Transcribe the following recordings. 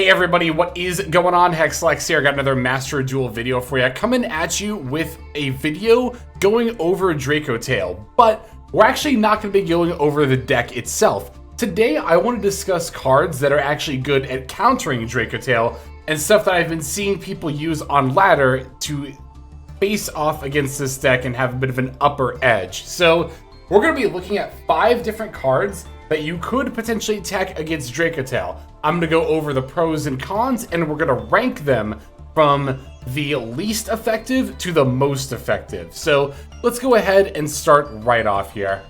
Hey everybody, what is going on? Hexlex here. I got another Master Duel video for you. Coming at you with a video going over Dracotail, but we're actually not going to be going over the deck itself. Today, I want to discuss cards that are actually good at countering Dracotail and stuff that I've been seeing people use on ladder to face off against this deck and have a bit of an upper edge. So we're going to be looking at 5 different cards that you could potentially attack against Dracotail. I'm going to go over the pros and cons, and we're going to rank them from the least effective to the most effective. So let's go ahead and start right off here.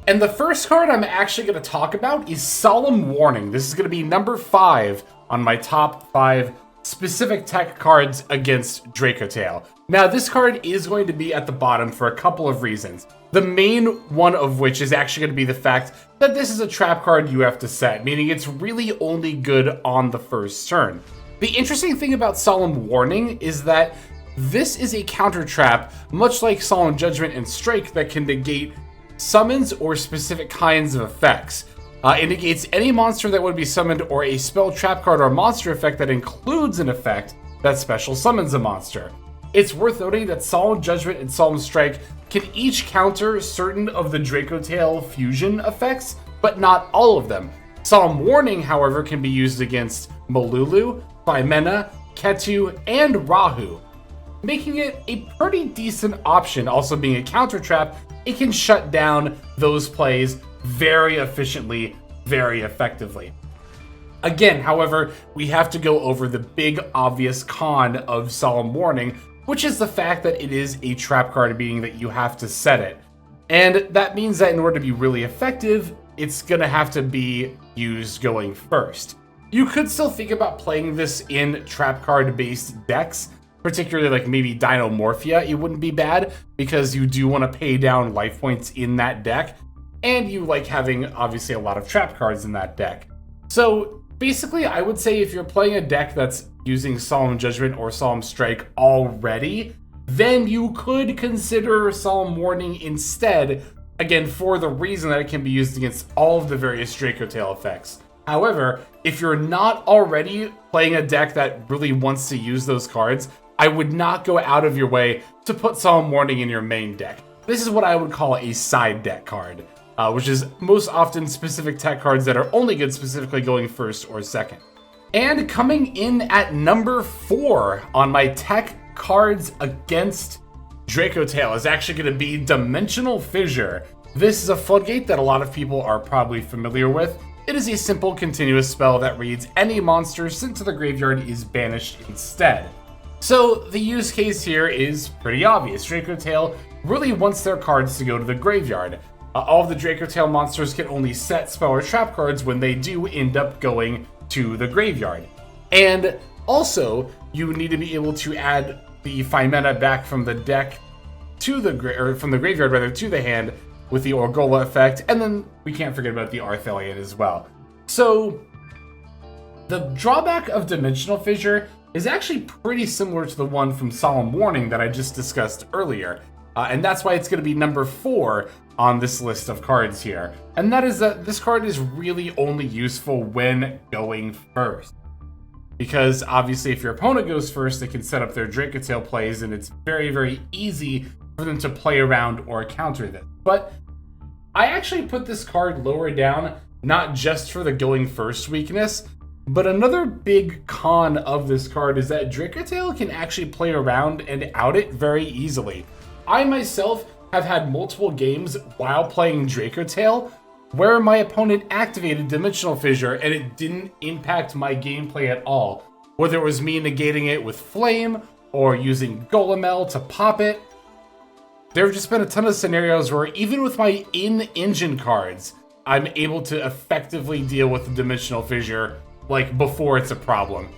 And the first card I'm actually going to talk about is Solemn Warning. This is going to be number 5 on my top 5 specific tech cards against Dracotail. Now, this card is going to be at the bottom for a couple of reasons. The main one of which is actually going to be the fact that this is a trap card you have to set, meaning it's really only good on the first turn. The interesting thing about Solemn Warning is that this is a counter trap, much like Solemn Judgment and Strike, that can negate summons or specific kinds of effects. It negates any monster that would be summoned or a spell, trap card, or monster effect that includes an effect that special summons a monster. It's worth noting that Solemn Judgment and Solemn Strike can each counter certain of the Dracotail fusion effects, but not all of them. Solemn Warning, however, can be used against Malulu, Phimena, Ketu, and Rahu, making it a pretty decent option. Also being a counter trap, it can shut down those plays very efficiently, very effectively. Again, however, we have to go over the big obvious con of Solemn Warning, which is the fact that it is a trap card, meaning that you have to set it. And that means that in order to be really effective, it's gonna have to be used going first. You could still think about playing this in trap card based decks, particularly like maybe Dinomorphia. It wouldn't be bad because you do want to pay down life points in that deck, and you like having obviously a lot of trap cards in that deck. So basically, I would say if you're playing a deck that's using Solemn Judgment or Solemn Strike already, then you could consider Solemn Warning instead, again, for the reason that it can be used against all of the various Dracotail effects. However, if you're not already playing a deck that really wants to use those cards, I would not go out of your way to put Solemn Warning in your main deck. This is what I would call a side deck card, which is most often specific tech cards that are only good specifically going first or second. And coming in at number 4 on my tech cards against Dracotail is actually going to be Dimensional Fissure. This is a floodgate that a lot of people are probably familiar with. It is a simple continuous spell that reads any monster sent to the graveyard is banished instead. So the use case here is pretty obvious. Dracotail really wants their cards to go to the graveyard. All of the Dracotail monsters can only set spell or trap cards when they do end up going to the graveyard. And also, you need to be able to add the Phimena back from the deck to the from the graveyard rather to the hand with the Orgola effect, and then we can't forget about the Arthelion as well. So the drawback of Dimensional Fissure is actually pretty similar to the one from Solemn Warning that I just discussed earlier. And that's why it's going to be number 4 on this list of cards here. And that is that this card is really only useful when going first. Because obviously if your opponent goes first, they can set up their Dracotail plays, and it's very, very easy for them to play around or counter them. But I actually put this card lower down, not just for the going first weakness, but another big con of this card is that Dracotail can actually play around and out it very easily. I myself have had multiple games while playing Dracotail where my opponent activated Dimensional Fissure and it didn't impact my gameplay at all. Whether it was me negating it with Flame or using Golemel to pop it. There have just been a ton of scenarios where even with my in-engine cards, I'm able to effectively deal with the Dimensional Fissure like before it's a problem.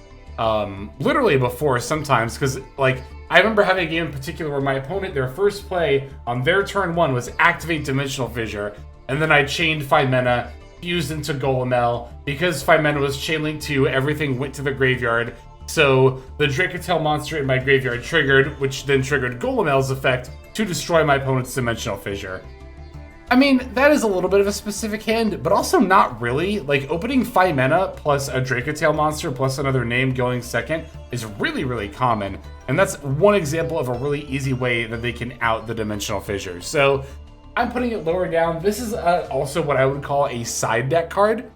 Literally before sometimes, because like I remember having a game in particular where my opponent, their first play on their turn 1 was activate Dimensional Fissure, and then I chained Phimena, fused into Golemel. Because Phimena was chain linked 2, everything went to the graveyard, so the Dracotail monster in my graveyard triggered, which then triggered Golemel's effect to destroy my opponent's Dimensional Fissure. I mean, that is a little bit of a specific hand, but also not really. Like, opening 5 mana plus a Dracotail monster plus another name going second is really, really common. And that's one example of a really easy way that they can out the Dimensional Fissure. So I'm putting it lower down. This is also what I would call a side deck card,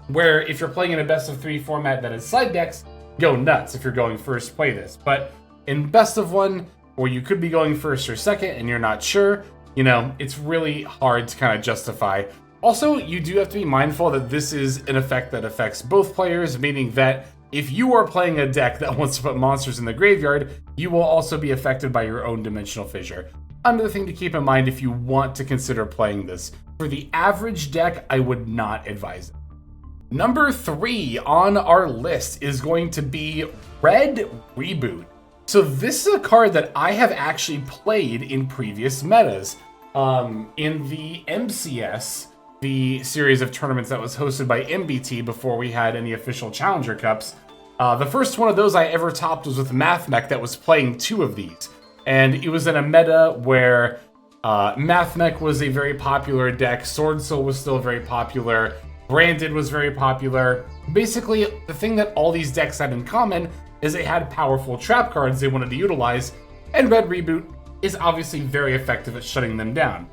where if you're playing in a best of 3 format that is side decks, go nuts if you're going first, play this. But in best of 1, where you could be going first or second and you're not sure, you know, it's really hard to kind of justify. Also, you do have to be mindful that this is an effect that affects both players, meaning that if you are playing a deck that wants to put monsters in the graveyard, you will also be affected by your own Dimensional Fissure. Another thing to keep in mind if you want to consider playing this. For the average deck, I would not advise it. Number 3 on our list is going to be Red Reboot. So this is a card that I have actually played in previous metas. In the MCS, the series of tournaments that was hosted by MBT before we had any official Challenger Cups, the first one of those I ever topped was with Mathmech that was playing 2 of these. And it was in a meta where Mathmech was a very popular deck, Sword Soul was still very popular, Branded was very popular. Basically, the thing that all these decks had in common is they had powerful trap cards they wanted to utilize, and Red Reboot is obviously very effective at shutting them down.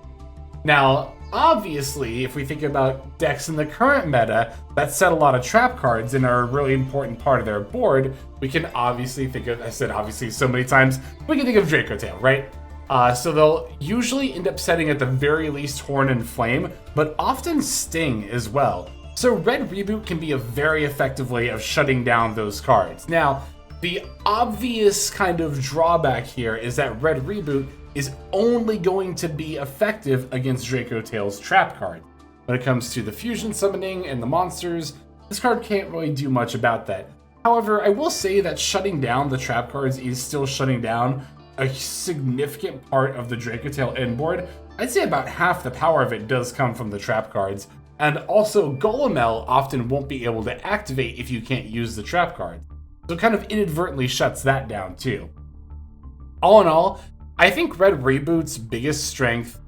Now, obviously, if we think about decks in the current meta that set a lot of trap cards and are a really important part of their board, we can obviously think of, I said obviously so many times, we can think of Dracotail, right? So they'll usually end up setting at the very least Horn and Flame, but often Sting as well. So Red Reboot can be a very effective way of shutting down those cards. Now, the obvious kind of drawback here is that Red Reboot is only going to be effective against Dracotail's trap card. When it comes to the fusion summoning and the monsters, this card can't really do much about that. However, I will say that shutting down the trap cards is still shutting down a significant part of the Dracotail end board. I'd say about half the power of it does come from the trap cards. And also, Golemel often won't be able to activate if you can't use the trap cards. So it kind of inadvertently shuts that down too. All in all, I think Red Reboot's biggest strength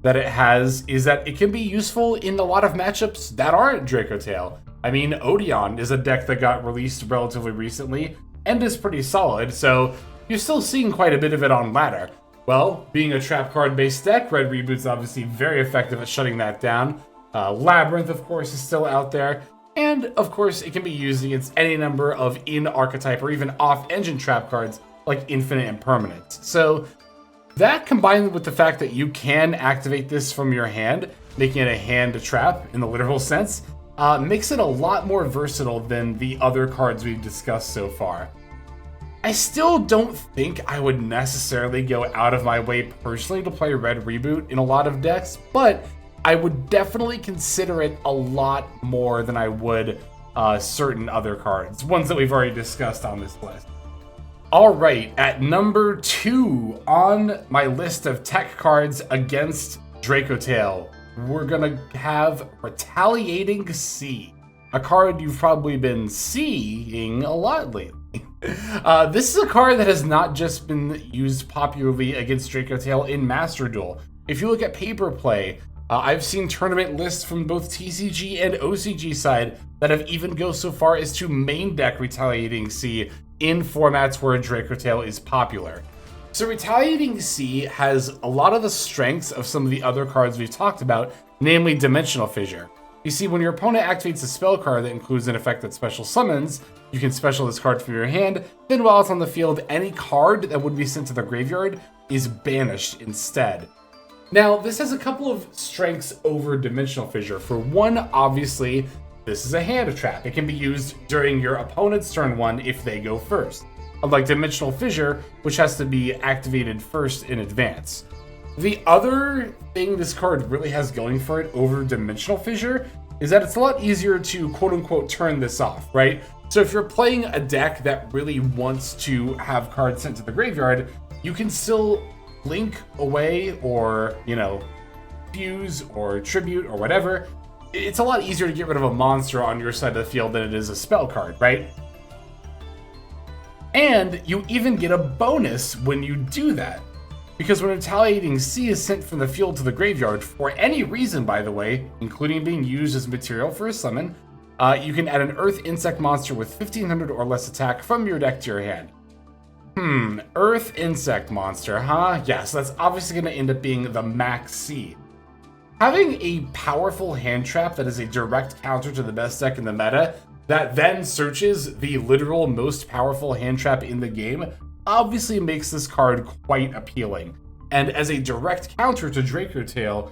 that it has is that it can be useful in a lot of matchups that aren't Dracotail. I mean, Odeon is a deck that got released relatively recently and is pretty solid, so you're still seeing quite a bit of it on ladder. Well, being a trap card based deck, Red Reboot's obviously very effective at shutting that down. Labyrinth, of course, is still out there. And, of course, it can be used against any number of in-archetype or even off-engine trap cards like Infinite and Permanence. So that, combined with the fact that you can activate this from your hand, making it a hand to trap in the literal sense, makes it a lot more versatile than the other cards we've discussed so far. I still don't think I would necessarily go out of my way personally to play Red Reboot in a lot of decks, but I would definitely consider it a lot more than I would certain other cards, ones that we've already discussed on this list. All right, at number 2 on my list of tech cards against Dracotail, we're gonna have Retaliating C, a card you've probably been seeing a lot lately. This is a card that has not just been used popularly against Dracotail in Master Duel. If you look at paper play, I've seen tournament lists from both TCG and OCG side that have even go so far as to main deck Retaliating C in formats where Dracotail is popular. So Retaliating C has a lot of the strengths of some of the other cards we've talked about, namely Dimensional Fissure. You see, when your opponent activates a spell card that includes an effect that special summons, you can special this card from your hand, then while it's on the field, any card that would be sent to the graveyard is banished instead. Now, this has a couple of strengths over Dimensional Fissure. For one, obviously, this is a hand trap. It can be used during your opponent's turn 1 if they go first, unlike Dimensional Fissure, which has to be activated first in advance. The other thing this card really has going for it over Dimensional Fissure is that it's a lot easier to quote-unquote turn this off, right? So if you're playing a deck that really wants to have cards sent to the graveyard, you can still blink away or, fuse or tribute or whatever. It's a lot easier to get rid of a monster on your side of the field than it is a spell card, right? And you even get a bonus when you do that. Because when Retaliating C is sent from the field to the graveyard, for any reason by the way, including being used as material for a summon, you can add an Earth Insect monster with 1500 or less attack from your deck to your hand. Earth Insect monster, huh? Yeah, so that's obviously going to end up being the Max C. Having a powerful hand trap that is a direct counter to the best deck in the meta, that then searches the literal most powerful hand trap in the game, obviously makes this card quite appealing. And as a direct counter to Dracotail,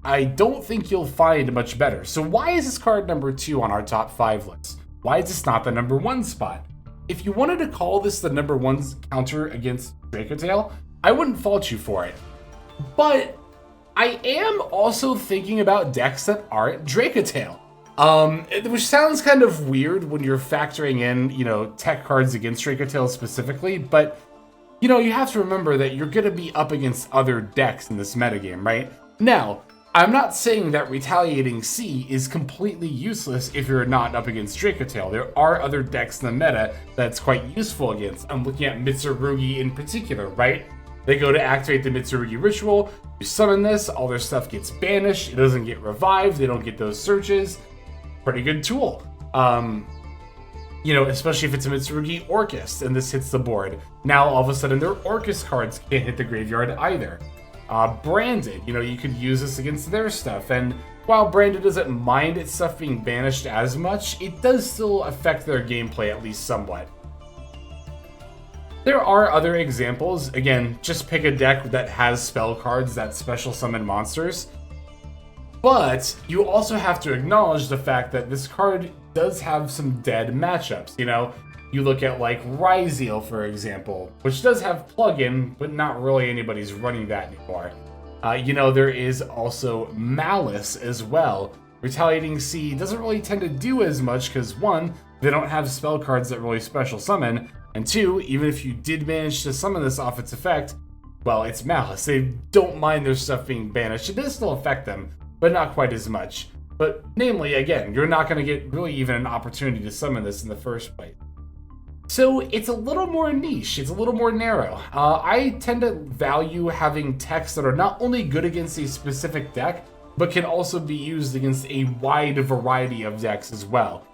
I don't think you'll find much better. So why is this card number 2 on our top 5 list? Why is this not the number 1 spot? If you wanted to call this the number 1 counter against Dracotail, I wouldn't fault you for it. But I am also thinking about decks that aren't Dracotail. Which sounds kind of weird when you're factoring in, tech cards against Dracotail specifically, but, you have to remember that you're going to be up against other decks in this metagame, right? Now, I'm not saying that Retaliating C is completely useless if you're not up against Dracotail. There are other decks in the meta that's quite useful against. I'm looking at Mitsurugi in particular, right? They go to activate the Mitsurugi ritual, you summon this, all their stuff gets banished, it doesn't get revived, they don't get those searches. Pretty good tool. Especially if it's a Mitsurugi Orcust and this hits the board. Now all of a sudden their Orcust cards can't hit the graveyard either. Branded, you could use this against their stuff, and while Branded doesn't mind its stuff being banished as much, it does still affect their gameplay at least somewhat. There are other examples. Again, just pick a deck that has spell cards that special summon monsters. But you also have to acknowledge the fact that this card does have some dead matchups. You look at like Ryzeal, for example, which does have plugin, but not really anybody's running that anymore. There is also Malice as well. Retaliating C doesn't really tend to do as much because 1, they don't have spell cards that really special summon, and 2, even if you did manage to summon this off its effect, well, it's Malice. They don't mind their stuff being banished. It does still affect them, but not quite as much. But namely, again, you're not going to get really even an opportunity to summon this in the first place. So it's a little more niche, it's a little more narrow. I tend to value having techs that are not only good against a specific deck, but can also be used against a wide variety of decks as well.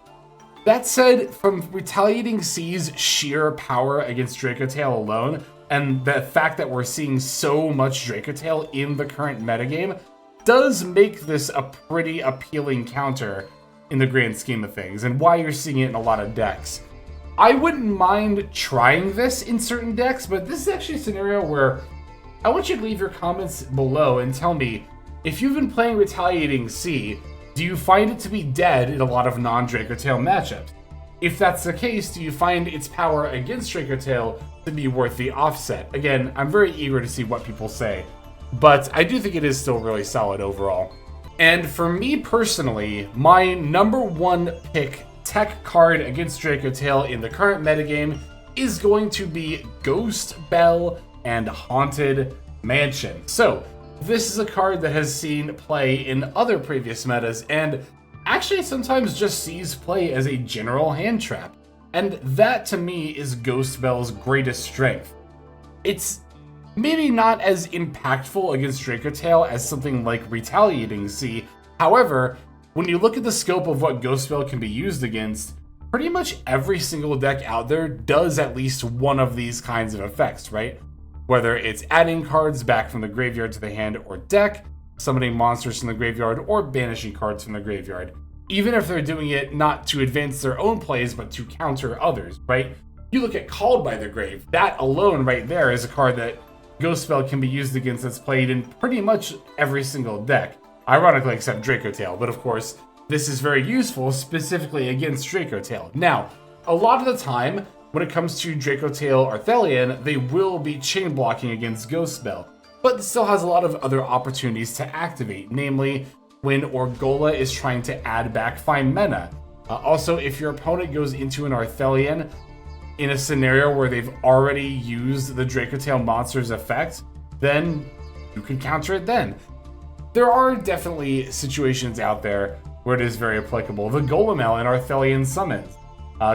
That said, from Retaliating C's sheer power against Dracotail alone, and the fact that we're seeing so much Dracotail in the current metagame, does make this a pretty appealing counter in the grand scheme of things, and why you're seeing it in a lot of decks. I wouldn't mind trying this in certain decks, but this is actually a scenario where I want you to leave your comments below and tell me, if you've been playing Retaliating C, do you find it to be dead in a lot of non-Dracotail matchups? If that's the case, do you find its power against Dracotail to be worth the offset? Again, I'm very eager to see what people say, but I do think it is still really solid overall. And for me personally, my number 1 pick tech card against Dracotail in the current metagame is going to be Ghost Belle and Haunted Mansion. So this is a card that has seen play in other previous metas and actually sometimes just sees play as a general hand trap. And that to me is Ghost Belle's greatest strength. It's maybe not as impactful against Dracotail as something like Retaliating C. However, when you look at the scope of what Ghost Belle can be used against, pretty much every single deck out there does at least one of these kinds of effects, right? Whether it's adding cards back from the graveyard to the hand or deck, summoning monsters from the graveyard, or banishing cards from the graveyard. Even if they're doing it not to advance their own plays, but to counter others, right? You look at Called by the Grave, that alone right there is a card that Ghost Belle can be used against that's played in pretty much every single deck. Ironically, except Dracotail, but of course, this is very useful specifically against Dracotail. Now, a lot of the time, when it comes to Dracotail or Thelian, they will be chain blocking against Ghost Belle, but it still has a lot of other opportunities to activate, namely when Orgola is trying to add back Find Mana. Also, if your opponent goes into an Arthelian in a scenario where they've already used the Dracotail monster's effect, then you can counter it then. There are definitely situations out there where it is very applicable. The Golemel and Arthelian summons.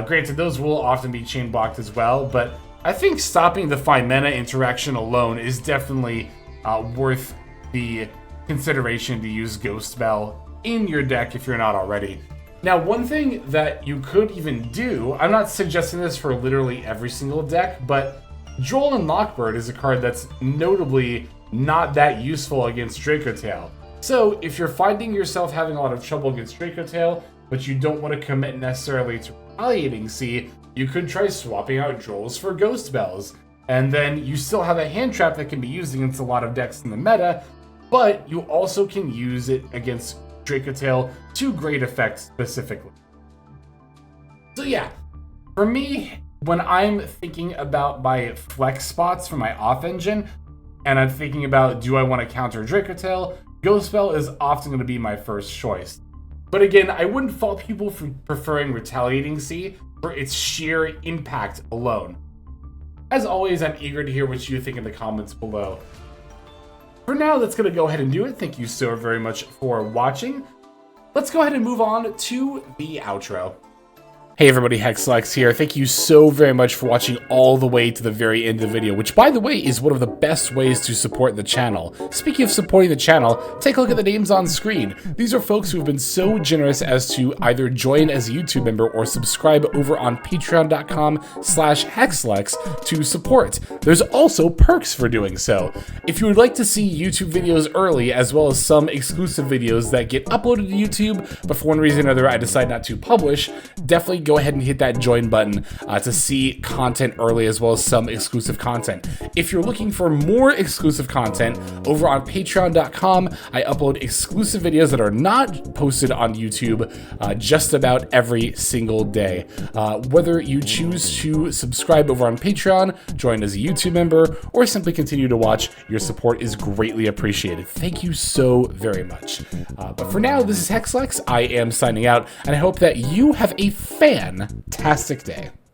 Granted, those will often be chain blocked as well, but I think stopping the Fimena interaction alone is definitely worth the consideration to use Ghost Belle in your deck if you're not already. Now, one thing that you could even do, I'm not suggesting this for literally every single deck, but Droll and Lockbird is a card that's notably not that useful against Dracotail. So if you're finding yourself having a lot of trouble against Dracotail, but you don't want to commit necessarily to Retaliating Sea, you could try swapping out Drolls for Ghost Belles. And then you still have a hand trap that can be used against a lot of decks in the meta, but you also can use it against Dracotail to great effect specifically. So yeah, for me, when I'm thinking about my flex spots for my off engine, and I'm thinking about do I want to counter Dracotail, Ghost Belle is often going to be my first choice. But again, I wouldn't fault people for preferring Retaliating Sea for its sheer impact alone. As always, I'm eager to hear what you think in the comments below. For now, that's going to go ahead and do it. Thank you so very much for watching. Let's go ahead and move on to the outro. Hey everybody, Hexlex here. Thank you so very much for watching all the way to the very end of the video, which by the way is one of the best ways to support the channel. Speaking of supporting the channel, take a look at the names on screen. These are folks who have been so generous as to either join as a YouTube member or subscribe over on patreon.com/Hexlex to support. There's also perks for doing so. If you would like to see YouTube videos early, as well as some exclusive videos that get uploaded to YouTube, but for one reason or another I decide not to publish, definitely go ahead and hit that join button to see content early, as well as some exclusive content. If you're looking for more exclusive content, over on patreon.com, I upload exclusive videos that are not posted on YouTube just about every single day. Whether you choose to subscribe over on Patreon, join as a YouTube member, or simply continue to watch, your support is greatly appreciated. Thank you so very much. But for now, this is Hexlex. I am signing out, and I hope that you have a fantastic day.